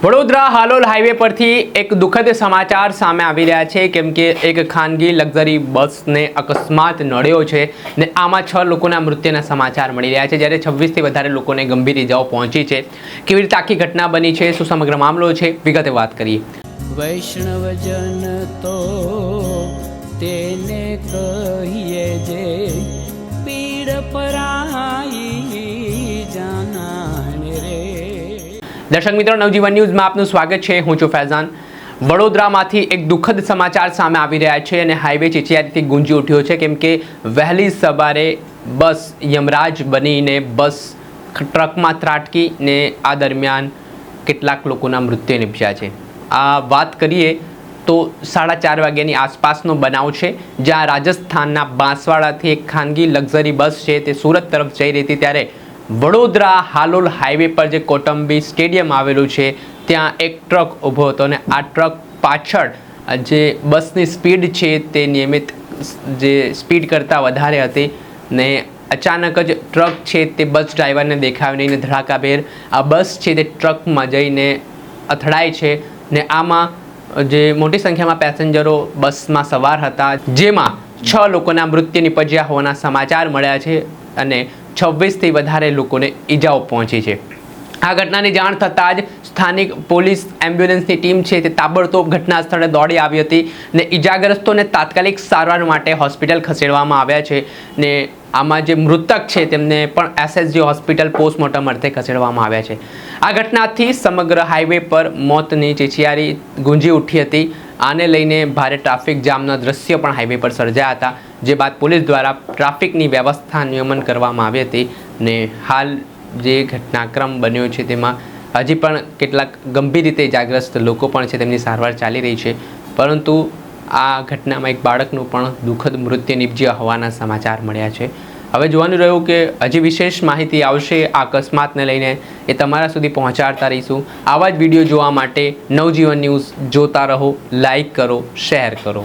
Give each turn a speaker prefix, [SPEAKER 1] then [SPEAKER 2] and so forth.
[SPEAKER 1] Vadodara Halol highway પરથી એક દુઃખદ સમાચાર સામે આવી રહ્યા છે કેમ કે એક ખાનગી લક્ઝરી બસને અકસ્માત નડ્યો છે ને આમાં 6 લોકોના મૃત્યુના સમાચાર મળી રહ્યા છે જ્યારે 26થી વધારે લોકોને ગંભીર ઇજાઓ પહોંચી છે। કેવી રીતે આખી ઘટના બની છે, શું સમગ્ર મામલો છે, વિગતે વાત કરીએ।
[SPEAKER 2] વૈષ્ણવજન તો તેને કહીએ જે પીડ પરાઈ જાનાને રે।
[SPEAKER 1] દર્શક મિત્રો, નવજીવન ન્યૂઝમાં આપનું સ્વાગત છે। હું છું ફૈઝાન। વડોદરામાંથી એક દુઃખદ સમાચાર સામે આવી રહ્યા છે અને હાઈવે ચિચિયારીથી ગુંજી ઉઠ્યો છે કેમ કે વહેલી સવારે બસ યમરાજ બનીને બસ ટ્રકમાં ત્રાટકીને આ દરમિયાન કેટલાક લોકોના મૃત્યુ નિપજ્યા છે। આ વાત કરીએ તો 4:30 વાગ્યાની આસપાસનો બનાવ છે જ્યાં રાજસ્થાનના બાંસવાડાથી એક ખાનગી લક્ઝરી બસ છે તે સુરત તરફ જઈ રહી હતી ત્યારે વડોદરા હાલોલ હાઈવે પર જે કોટંબી સ્ટેડિયમ આવેલું છે ત્યાં એક ટ્રક ઊભો હતો અને આ ટ્રક પાછળ જે બસની સ્પીડ છે તે નિયમિત જે સ્પીડ કરતાં વધારે હતી ને અચાનક જ ટ્રક છે તે બસ ડ્રાઈવરને દેખાયો નહીં ને ધડાકાભેર આ બસ છે તે ટ્રકમાં જઈને અથડાય છે ને આમાં જે મોટી સંખ્યામાં પેસેન્જરો બસમાં સવાર હતા જેમાં 6 લોકોના મૃત્યુ નિપજ્યા હોવાના સમાચાર મળ્યા છે અને 26થી વધારે લોકોને ઈજાઓ પહોંચી છે। આ ઘટનાની જાણ થતાં જ સ્થાનિક પોલીસ એમ્બ્યુલન્સની ટીમ છે તે તાબડતોબ ઘટના સ્થળે દોડી આવી હતી ને ઈજાગ્રસ્તોને તાત્કાલિક સારવાર માટે હોસ્પિટલ ખસેડવામાં આવ્યા છે ને આમાં જે મૃતક છે તેમને પણ એસએસજી હોસ્પિટલ પોસ્ટમોર્ટમ અર્થે ખસેડવામાં આવ્યા છે। આ ઘટનાથી સમગ્ર હાઈવે પર મોતની ચિચિયારી ગુંજી ઉઠી હતી। આને લઈને ભારે ટ્રાફિક જામના દ્રશ્ય પણ હાઈવે પર સર્જાયા હતા જે બાદ પોલીસ દ્વારા ટ્રાફિકની વ્યવસ્થા નિયમન કરવામાં આવી હતી ને હાલ જે ઘટનાક્રમ બન્યો છે તેમાં હજી પણ કેટલાક ગંભીર રીતે ઇજાગ્રસ્ત લોકો પણ છે તેમની સારવાર ચાલી રહી છે પરંતુ આ ઘટનામાં એક બાળકનું પણ દુઃખદ મૃત્યુ નિપજ્યા હોવાના સમાચાર મળ્યા છે। હવે જોવાનું રહ્યું કે હજી વિશેષ માહિતી આવશે આ અકસ્માતને લઈને એ તમારા સુધી પહોંચાડતા રહીશું। આવા જ વિડીયો જોવા માટે નવજીવન ન્યૂઝ જોતા રહો, લાઈક કરો, શેર કરો।